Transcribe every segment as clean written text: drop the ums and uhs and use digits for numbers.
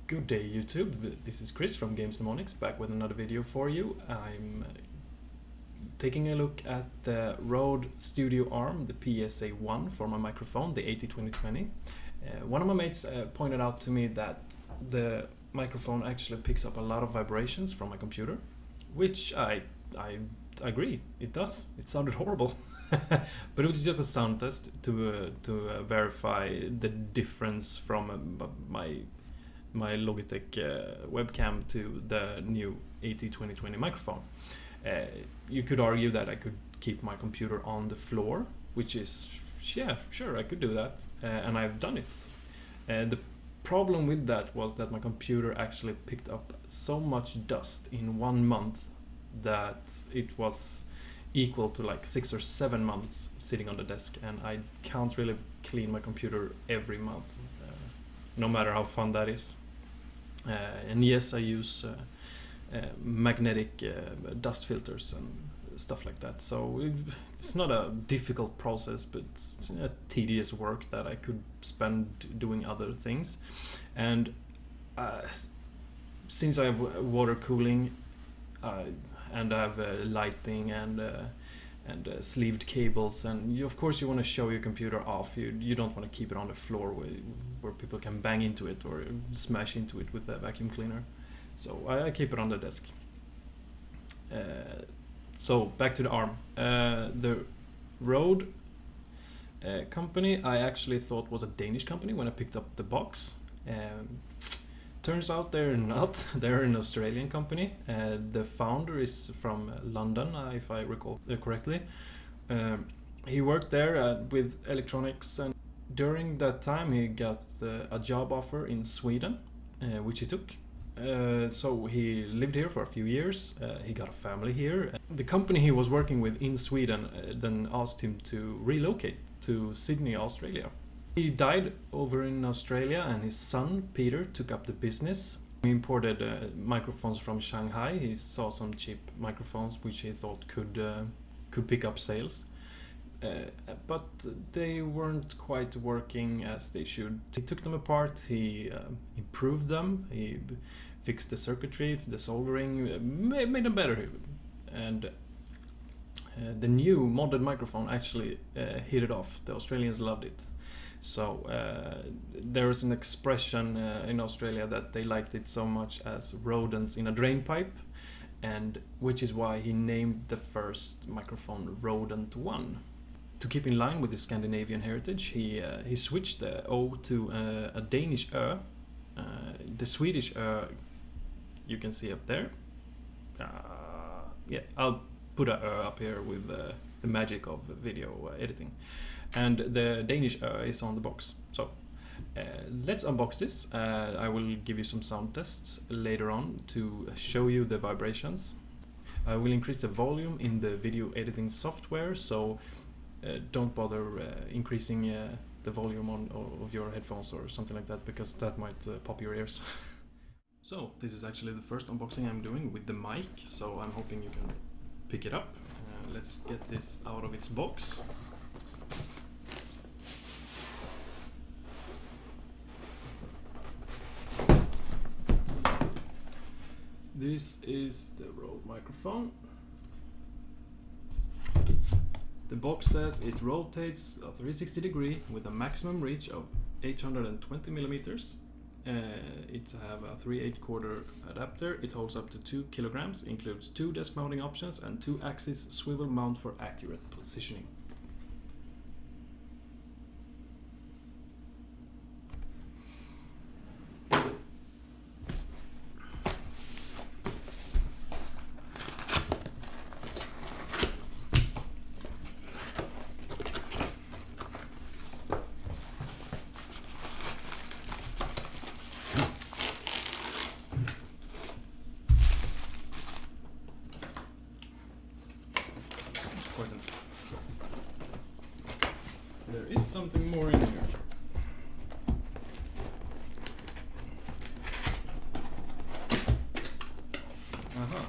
Good day YouTube, this is Chris from Games Mnemonics back with another video for you. I'm taking a look at the Rode Studio Arm, the PSA-1 for my microphone, the 80-2020. One of my mates pointed out to me that the microphone actually picks up a lot of vibrations from my computer, which I agree, it does. It sounded horrible. But it was just a sound test to verify the difference from my Logitech webcam to the new 80-2020 microphone. You could argue that I could keep my computer on the floor, which is, yeah, sure, I could do that, and I've done it. The problem with that was that my computer actually picked up so much dust in 1 month that it was equal to like 6 or 7 months sitting on the desk, and I can't really clean my computer every month, no matter how fun that is. And yes, I use magnetic dust filters and stuff like that, so it's not a difficult process, but it's a tedious work that I could spend doing other things. And since I have water cooling and I have lighting and sleeved cables, and of course you want to show your computer off. You don't want to keep it on the floor where people can bang into it or smash into it with the vacuum cleaner. So I keep it on the desk. So back to the arm. The Rode company I actually thought was a Danish company when I picked up the box. Turns out they're not. They're an Australian company. The founder is from London, if I recall correctly. He worked there with electronics, and during that time he got a job offer in Sweden, which he took. So he lived here for a few years. He got a family here. The company he was working with in Sweden then asked him to relocate to Sydney, Australia. He died over in Australia, and his son Peter took up the business. He imported microphones from Shanghai. He saw some cheap microphones which he thought could pick up sales, but they weren't quite working as they should. He took them apart, he improved them, he fixed the circuitry, the soldering, made them better, and the new modded microphone actually hit it off. The Australians loved it. So there is an expression in Australia that they liked it so much as rodents in a drain pipe, and which is why he named the first microphone Rodent 1. To keep in line with the Scandinavian heritage, he switched the O to a Danish Ö. The Swedish Ö you can see up there. Yeah, I'll put a Ö up here with the magic of video editing. And the Danish is on the box. So let's unbox this. I will give you some sound tests later on to show you the vibrations. I will increase the volume in the video editing software, so don't bother increasing the volume of your headphones or something like that, because that might pop your ears. So this is actually the first unboxing I'm doing with the mic, so I'm hoping you can pick it up. Let's get this out of its box. This is the Rode microphone. The box says it rotates a 360 degree with a maximum reach of 820 millimeters. It have a 3/8 quarter adapter. It holds up to 2 kilograms, includes 2 desk mounting options and 2-axis swivel mount for accurate positioning. There is something more in here. Aha.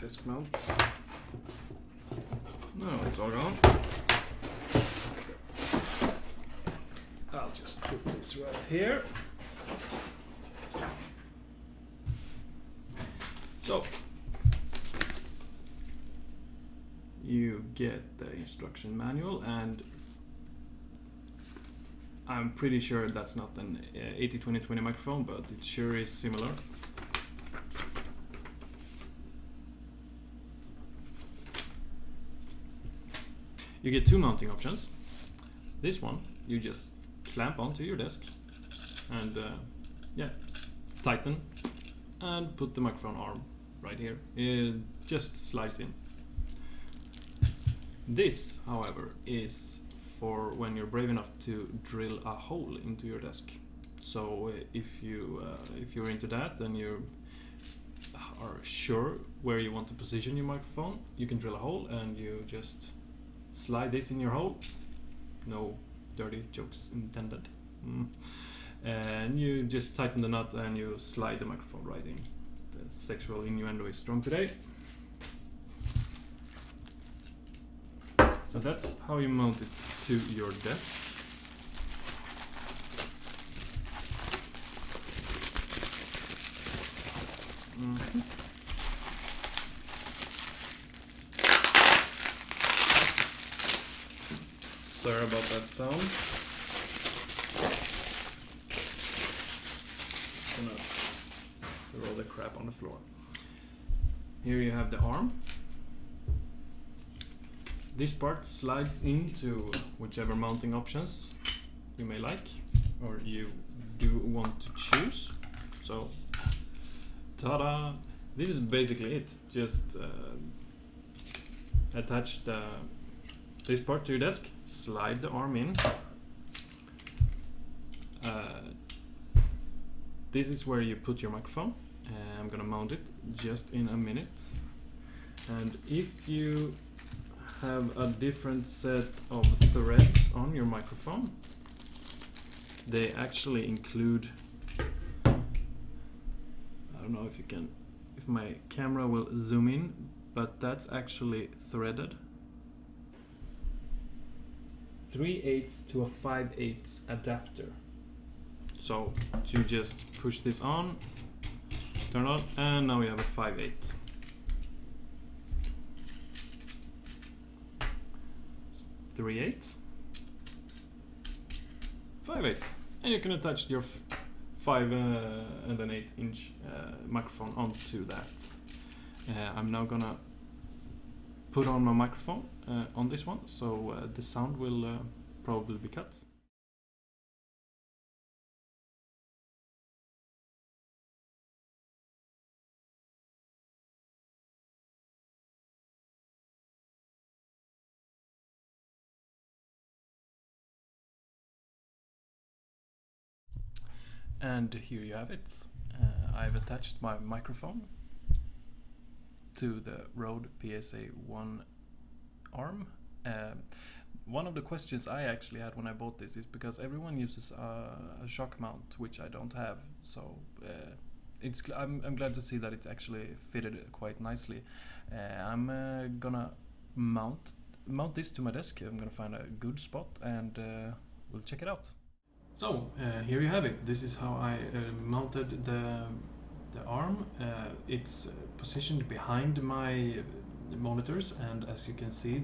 desk mount. No, it's all gone. I'll just put this right here. So, you get the instruction manual, and I'm pretty sure that's not an 80-20-20 microphone, but it sure is similar. You get two mounting options. This one you just clamp onto your desk and yeah, tighten and put the microphone arm right here. It just slides in. This, however, is for when you're brave enough to drill a hole into your desk. So if you're into that, then you are sure where you want to position your microphone, you can drill a hole and you just slide this in your hole. No dirty jokes intended. And you just tighten the nut and you slide the microphone right in. The sexual innuendo is strong today. So that's how you mount it to your desk. Sorry about that sound. Gonna throw the crap on the floor. Here you have the arm. This part slides into whichever mounting options you may like or you do want to choose. So, ta-da! This is basically it. Just attach this part to your desk, slide the arm in. This is where you put your microphone. I'm gonna mount it just in a minute. And if you have a different set of threads on your microphone, they actually include, I don't know if my camera will zoom in, but that's actually threaded 3/8 to a 5/8 adapter. So you just push this on, turn on, and now we have a 5/8. 3/8, 5/8, and you can attach your 5 and an 8-inch microphone onto that. I'm now gonna put on my microphone on this one, so the sound will probably be cut. And here you have it. I've attached my microphone to the RØDE PSA-1 arm. One of the questions I actually had when I bought this is because everyone uses a shock mount, which I don't have. So I'm glad to see that it actually fitted quite nicely. I'm gonna mount this to my desk. I'm gonna find a good spot and we'll check it out. So here you have it. This is how I mounted the arm. It's positioned behind my monitors, and as you can see,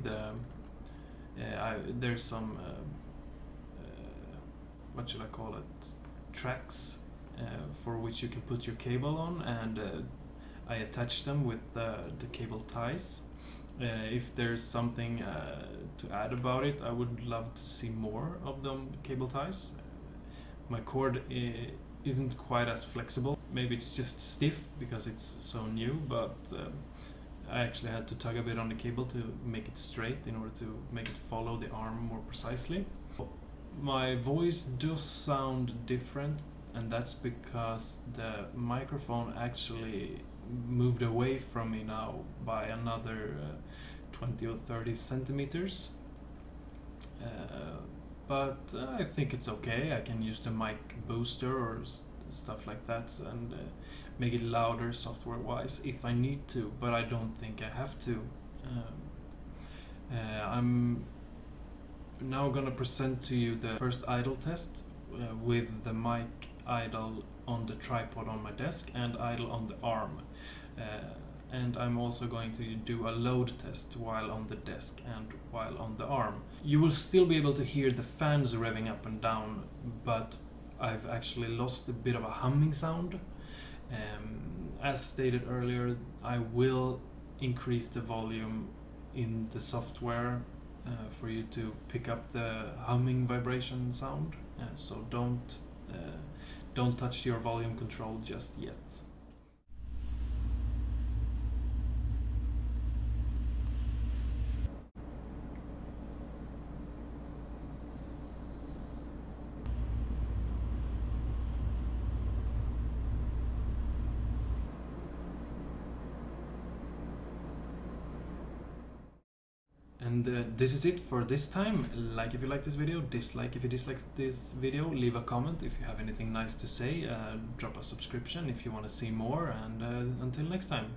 there's some what should I call it? Tracks for which you can put your cable on, and I attached them with the cable ties. If there's something to add about it, I would love to see more of them cable ties. My cord isn't quite as flexible. Maybe it's just stiff because it's so new, but I actually had to tug a bit on the cable to make it straight in order to make it follow the arm more precisely. My voice does sound different, and that's because the microphone actually moved away from me now by another 20 or 30 centimeters. But I think it's okay. I can use the mic booster or stuff like that, and make it louder software wise if I need to, but I don't think I have to. I'm now gonna present to you the first idle test with the mic idle on the tripod on my desk and idle on the arm. And I'm also going to do a load test while on the desk and while on the arm. You will still be able to hear the fans revving up and down, but I've actually lost a bit of a humming sound. As stated earlier, I will increase the volume in the software for you to pick up the humming vibration sound. So don't touch your volume control just yet. And this is it for this time. Like if you like this video, dislike if you dislike this video, leave a comment if you have anything nice to say, drop a subscription if you want to see more, and until next time.